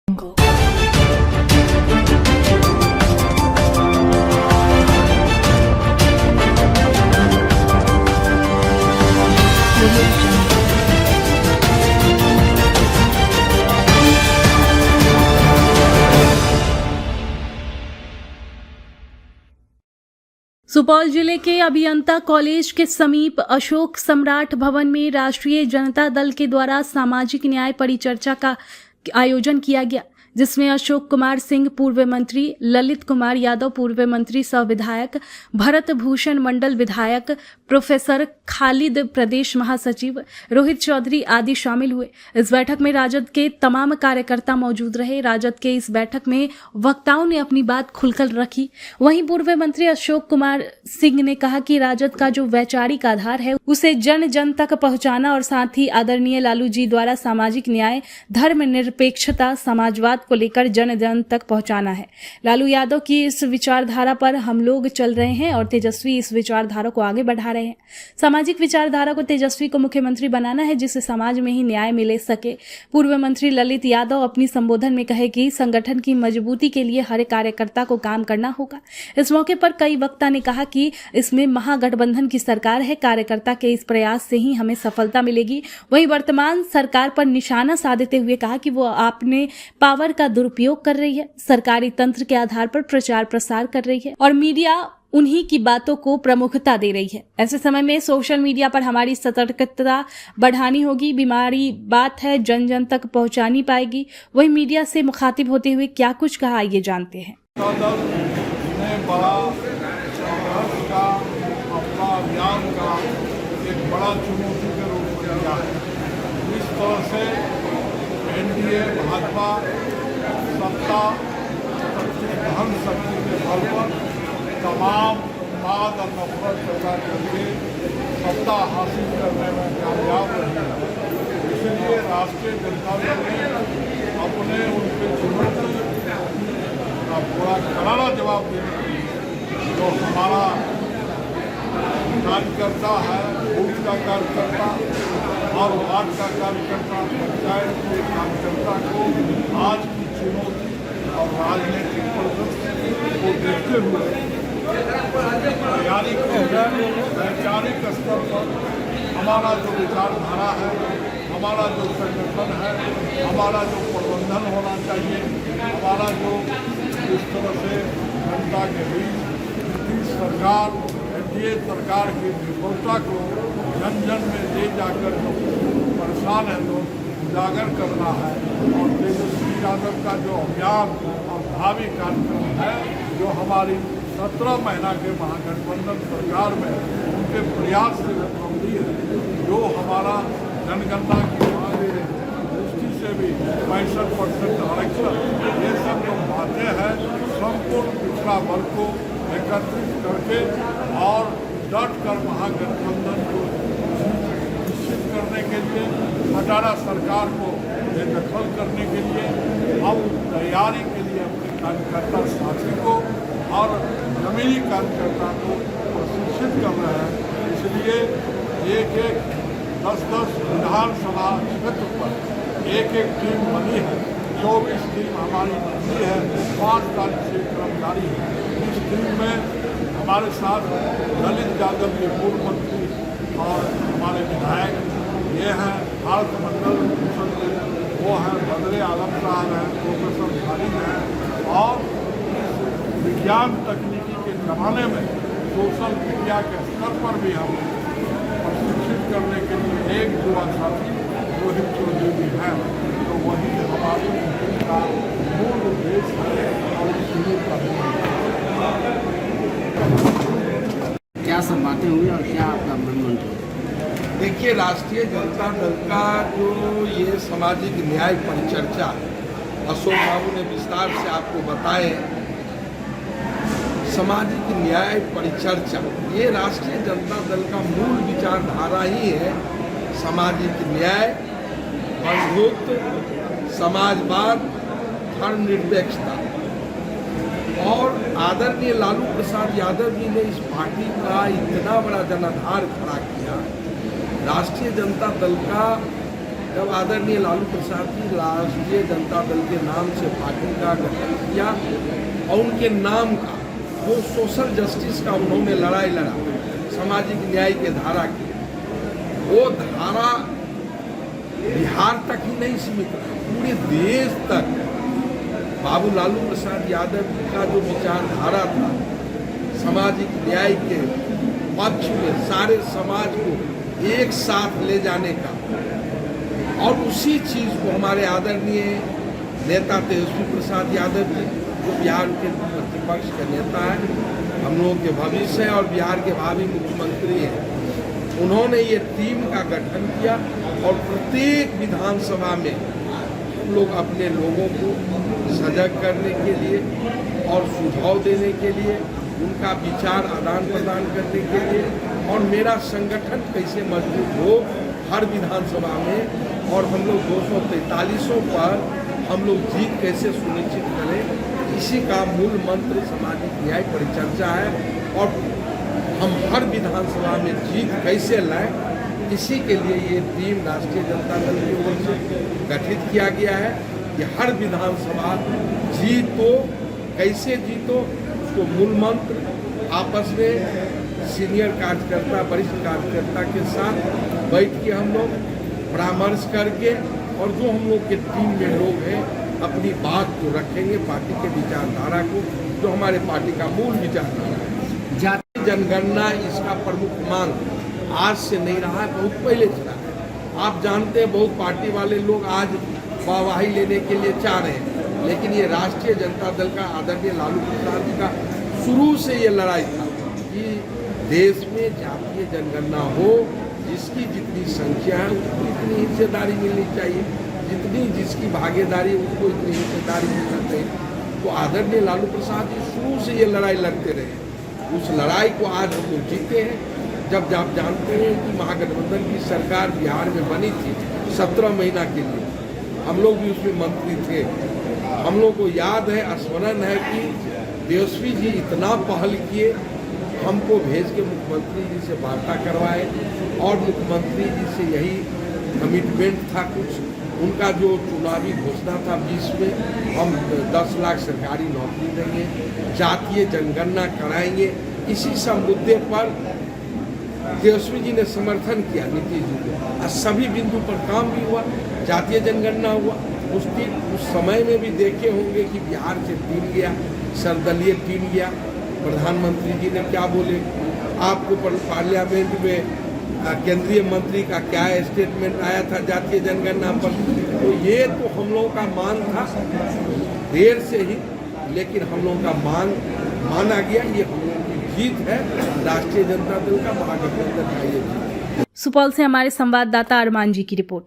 सुपौल जिले के अभियंता कॉलेज के समीप अशोक सम्राट भवन में राष्ट्रीय जनता दल के द्वारा सामाजिक न्याय परिचर्चा का आयोजन किया गया, जिसमें अशोक कुमार सिंह पूर्व मंत्री, ललित कुमार यादव पूर्व मंत्री सह विधायक, भरत भूषण मंडल विधायक, प्रोफेसर खालिद प्रदेश महासचिव, रोहित चौधरी आदि शामिल हुए। इस बैठक में राजद के तमाम कार्यकर्ता मौजूद रहे। राजद के इस बैठक में वक्ताओं ने अपनी बात खुलकर रखी। वहीं पूर्व मंत्री अशोक कुमार सिंह ने कहा कि राजद का जो वैचारिक आधार है उसे जन जन तक पहुंचाना और साथ ही आदरणीय लालू जी द्वारा सामाजिक न्याय, धर्मनिरपेक्षता, समाजवाद को लेकर जन जन तक पहुंचाना है। लालू यादव की इस विचारधारा पर हम लोग चल रहे हैं और तेजस्वी इस विचारधारा को आगे बढ़ा रहे हैं। सामाजिक विचारधारा को तेजस्वी को मुख्यमंत्री बनाना है, जिससे समाज में ही न्याय मिले सके। पूर्व मंत्री ललित यादव अपनी संबोधन में कहे कि संगठन की मजबूती के लिए हर कार्यकर्ता को काम करना होगा। इस मौके पर कई वक्ता ने कहा कि इसमें महागठबंधन की सरकार है, कार्यकर्ता के इस प्रयास से ही हमें सफलता मिलेगी। वहीं वर्तमान सरकार पर निशाना साधते हुए कहा कि वो आपने पावर का दुरुपयोग कर रही है, सरकारी तंत्र के आधार पर प्रचार प्रसार कर रही है और मीडिया उन्हीं की बातों को प्रमुखता दे रही है। ऐसे समय में सोशल मीडिया पर हमारी सतर्कता बढ़ानी होगी। बीमारी बात है, जन जन तक पहुंचानी पाएगी। वही मीडिया से मुखातिब होते हुए क्या कुछ कहा, ये जानते हैं। एक बड़ा चुनौती के रूप में लिया है। इस तरह से एनडीए भाजपा सत्ता धन शक्ति के बल पर तमाम वाद और नफरत पैदा करके सत्ता हासिल करने में कामयाब रही है। इसलिए राष्ट्रीय जनता दल ने अपने उनके चुनौती का पूरा करारा जवाब देने के लिए जो हमारा कार्यकर्ता है, बूथ का कार्यकर्ता और वार्ड का कार्यकर्ता, पंचायत के कार्यकर्ता को आज की चुनौती और राजनीतिक परिस्थिति को देखते हुए तैयारी वैचारिक स्तर पर हमारा जो विचारधारा है, हमारा जो संगठन है, हमारा जो प्रबंधन होना चाहिए, हमारा जो इस तरह से जनता के बीच सरकार एनडीए सरकार की विफलता को जन जन में ले जाकर जो परेशान है तो उजागर करना है। और तेजस्वी यादव का जो अभियान और भावी कार्यक्रम है, जो हमारी 17 महीना के महागठबंधन सरकार में उनके प्रयास से उपलब्धि है, जो हमारा जनगणना की दृष्टि से भी 65% आरक्षण, ये सब जो बातें हैं संपूर्ण पिछड़ा वर्ग को एकत्रित करके और डट कर महागठबंधन को निश्चित करने के लिए, हटारा सरकार को बेदखल करने के लिए हम तैयारी के लिए अपने कार्यकर्ता साथी को और जमीनी कार्यकर्ता को प्रशिक्षित कर रहे हैं। इसलिए एक 10-10 विधानसभा क्षेत्र पर एक टीम बनी है। 24 टीम हमारी बनी है, 5 तारीख से क्रम जारी है। इस टीम में हमारे साथ ललित यादव के पूर्व मंत्री और हमारे विधायक ये हैं, भारत मंडल भूषण के वो हैं, बदरे आलम साहब हैं, प्रोफेसर खालिद हैं। और विज्ञान तकनीकी के ज़माने में सोशल मीडिया के स्तर पर भी हम प्रशिक्षित करने के लिए एक युवा साथी रोहित चौधरी भी हैं। तो वही हमारी टीम का मूल उद्देश्य है और शुरू करना। क्या सब बातें हुई और क्या आपका मन? देखिए, राष्ट्रीय जनता दल का जो ये सामाजिक न्याय परिचर्चा अशोक बाबू ने विस्तार से आपको बताए, सामाजिक न्याय परिचर्चा ये राष्ट्रीय जनता दल का मूल विचारधारा ही है। सामाजिक न्याय, बंधुत्व, समाजवाद, धर्मनिरपेक्षता। और आदरणीय लालू प्रसाद यादव जी ने इस पार्टी का इतना बड़ा जनाधार खड़ा किया। राष्ट्रीय जनता दल का जब आदरणीय लालू प्रसाद जी राष्ट्रीय जनता दल के नाम से पार्टी का गठन किया और उनके नाम का जो सोशल जस्टिस का उन्होंने लड़ाई लड़ा, सामाजिक न्याय के धारा की, वो धारा बिहार तक ही नहीं सीमित रहा, पूरे देश तक बाबू लालू प्रसाद यादव जी का जो विचारधारा था सामाजिक न्याय के पक्ष में सारे समाज को एक साथ ले जाने का, और उसी चीज़ को हमारे आदरणीय नेता तेजस्वी प्रसाद यादव जी जो बिहार के प्रतिपक्ष के नेता है, हम लोगों के भविष्य है और बिहार के भावी मुख्यमंत्री हैं, उन्होंने ये टीम का गठन किया और प्रत्येक विधानसभा में हम लोग अपने लोगों को सजग करने के लिए और सुझाव देने के लिए, उनका विचार आदान प्रदान करने के लिए और मेरा संगठन कैसे मजबूत हो हर विधानसभा में, और हम लोग 243 पर हम लोग जीत कैसे सुनिश्चित करें, इसी का मूल मंत्र सामाजिक न्याय परिचर्चा है। और हम हर विधानसभा में जीत कैसे लाएं, इसी के लिए ये टीम राष्ट्रीय जनता दल की ओर से गठित किया गया है कि हर विधानसभा जीतो, कैसे जीतो, उसको मूल मंत्र आपस में सीनियर कार्यकर्ता वरिष्ठ कार्यकर्ता के साथ बैठ के हम लोग परामर्श करके, और जो हम लोग के टीम में लोग हैं अपनी बात को रखेंगे, पार्टी के विचारधारा को, जो हमारे पार्टी का मूल विचारधारा है। जाति जनगणना इसका प्रमुख मांग आज से नहीं रहा है, बहुत पहले चला है। आप जानते हैं बहुत पार्टी वाले लोग आज वाहवाही लेने के लिए चाह रहे हैं, लेकिन ये राष्ट्रीय जनता दल का आदरणीय लालू प्रसाद जी का शुरू से ये लड़ाई था कि देश में जातीय जनगणना हो, जिसकी जितनी संख्या है उसको इतनी हिस्सेदारी मिलनी चाहिए, जितनी जिसकी भागीदारी उसको इतनी हिस्सेदारी मिलना चाहिए। तो आदरणीय लालू प्रसाद जी शुरू से ये लड़ाई लड़ते रहे, उस लड़ाई को आज हम लोग जीते हैं। जब आप जानते हैं कि महागठबंधन की सरकार बिहार में बनी थी 17 महीना के लिए, हम लोग भी उसमें मंत्री थे, हम लोग को याद है, स्मरण है कि तेजस्वी जी इतना पहल किए, हमको भेज के मुख्यमंत्री जी से वार्ता करवाए और मुख्यमंत्री जी से यही कमिटमेंट था कुछ उनका, जो चुनावी घोषणा था 20 में, हम 10 लाख सरकारी नौकरी देंगे, जातीय जनगणना कराएंगे। इसी सब मुद्दे पर तेजस्वी जी ने समर्थन किया नीतीश जी को, और सभी बिंदु पर काम भी हुआ, जातीय जनगणना हुआ। उस समय में भी देखे होंगे कि बिहार से टीम गया, सर्वदलीय टीम गया, प्रधानमंत्री जी ने क्या बोले, आपको पार्लियामेंट में केंद्रीय मंत्री का क्या स्टेटमेंट आया था जातीय जनगणना पर। तो ये तो हम लोगों का मांग था देर से ही, लेकिन हम लोगों का मांग माना गया, ये हम लोगों की जीत है, राष्ट्रीय जनता दल का, महागठबंधन का ये जीत। सुपौल से हमारे संवाददाता अरमान जी की रिपोर्ट।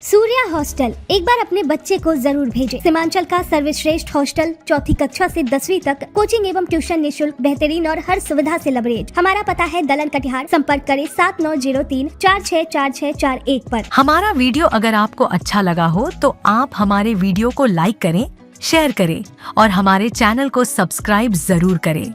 सूर्या हॉस्टल एक बार अपने बच्चे को जरूर भेजें। सीमांचल का सर्वश्रेष्ठ हॉस्टल, 4ठी कक्षा से 10वीं तक कोचिंग एवं ट्यूशन निःशुल्क, बेहतरीन और हर सुविधा से लबरेज। हमारा पता है दलन कटिहार। संपर्क करें 7903464641 पर। हमारा वीडियो अगर आपको अच्छा लगा हो तो आप हमारे वीडियो को लाइक करें, शेयर करें और हमारे चैनल को सब्सक्राइब जरूर करें।